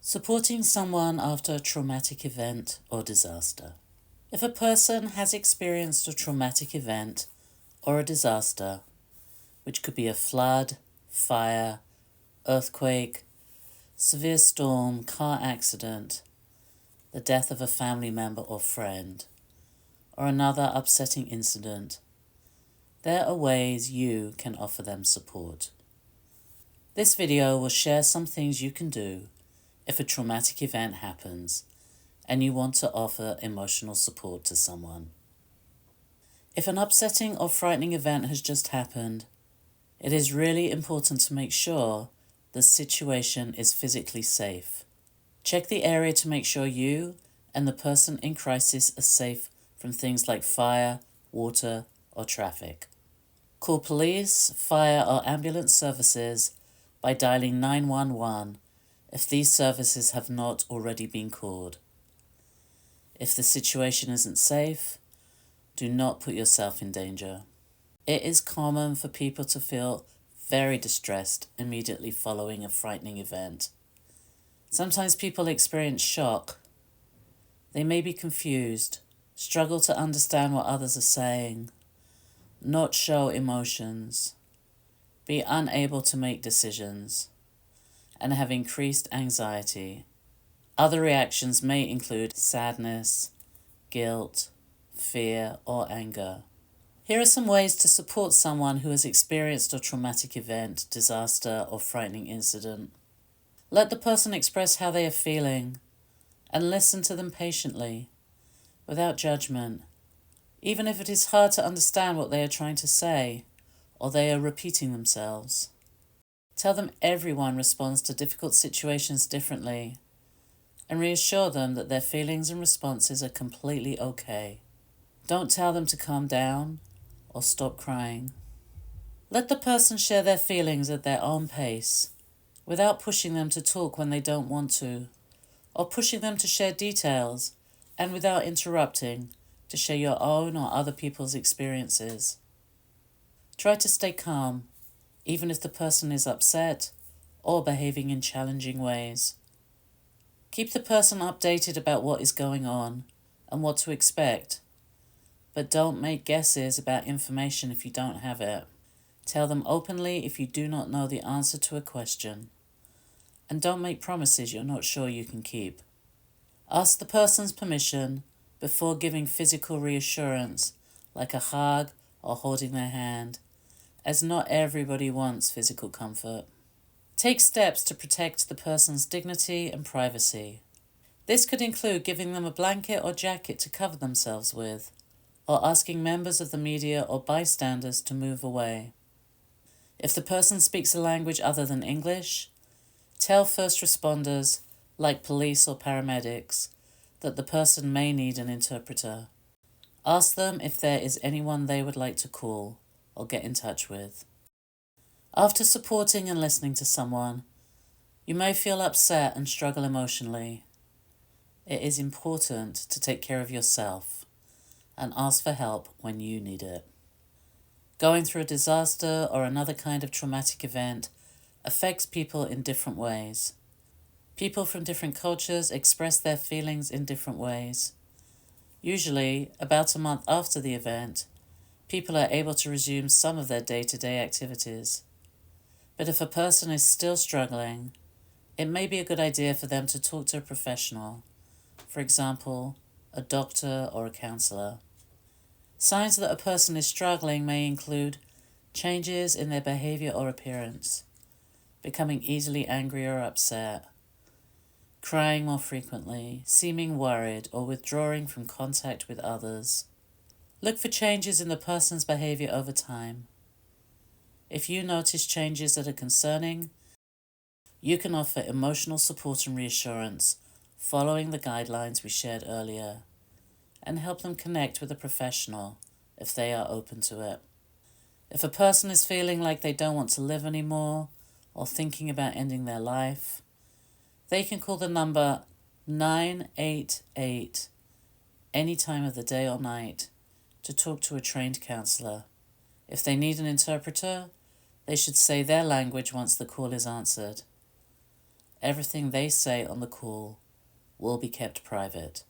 Supporting someone after a traumatic event or disaster. If a person has experienced a traumatic event or a disaster, which could be a flood, fire, earthquake, severe storm, car accident, the death of a family member or friend, or another upsetting incident, there are ways you can offer them support. This video will share some things you can do if a traumatic event happens and you want to offer emotional support to someone. If an upsetting or frightening event has just happened, it is really important to make sure the situation is physically safe. Check the area to make sure you and the person in crisis are safe from things like fire, water, or traffic. Call police, fire, or ambulance services by dialing 911 if these services have not already been called. If the situation isn't safe, do not put yourself in danger. It is common for people to feel very distressed immediately following a frightening event. Sometimes people experience shock. They may be confused, struggle to understand what others are saying, not show emotions, be unable to make decisions, and have increased anxiety. Other reactions may include sadness, guilt, fear, or anger. Here are some ways to support someone who has experienced a traumatic event, disaster, or frightening incident. Let the person express how they are feeling and listen to them patiently, without judgment, even if it is hard to understand what they are trying to say or they are repeating themselves. Tell them everyone responds to difficult situations differently and reassure them that their feelings and responses are completely okay. Don't tell them to calm down or stop crying. Let the person share their feelings at their own pace, without pushing them to talk when they don't want to, or pushing them to share details, and without interrupting to share your own or other people's experiences. Try to stay calm, even if the person is upset or behaving in challenging ways. Keep the person updated about what is going on and what to expect, but don't make guesses about information if you don't have it. Tell them openly if you do not know the answer to a question, and don't make promises you're not sure you can keep. Ask the person's permission before giving physical reassurance, like a hug or holding their hand, as not everybody wants physical comfort. Take steps to protect the person's dignity and privacy. This could include giving them a blanket or jacket to cover themselves with, or asking members of the media or bystanders to move away. If the person speaks a language other than English, tell first responders, like police or paramedics, that the person may need an interpreter. Ask them if there is anyone they would like to call or get in touch with. After supporting and listening to someone, you may feel upset and struggle emotionally. It is important to take care of yourself and ask for help when you need it. Going through a disaster or another kind of traumatic event affects people in different ways. People from different cultures express their feelings in different ways. Usually, about a month after the event, people are able to resume some of their day-to-day activities. But if a person is still struggling, it may be a good idea for them to talk to a professional, for example, a doctor or a counselor. Signs that a person is struggling may include changes in their behavior or appearance, becoming easily angry or upset, crying more frequently, seeming worried, or withdrawing from contact with others. Look for changes in the person's behavior over time. If you notice changes that are concerning, you can offer emotional support and reassurance following the guidelines we shared earlier, and help them connect with a professional if they are open to it. If a person is feeling like they don't want to live anymore or thinking about ending their life, they can call the number 988 any time of the day or night to talk to a trained counselor. If they need an interpreter, they should say their language once the call is answered. everything they say on the call will be kept private.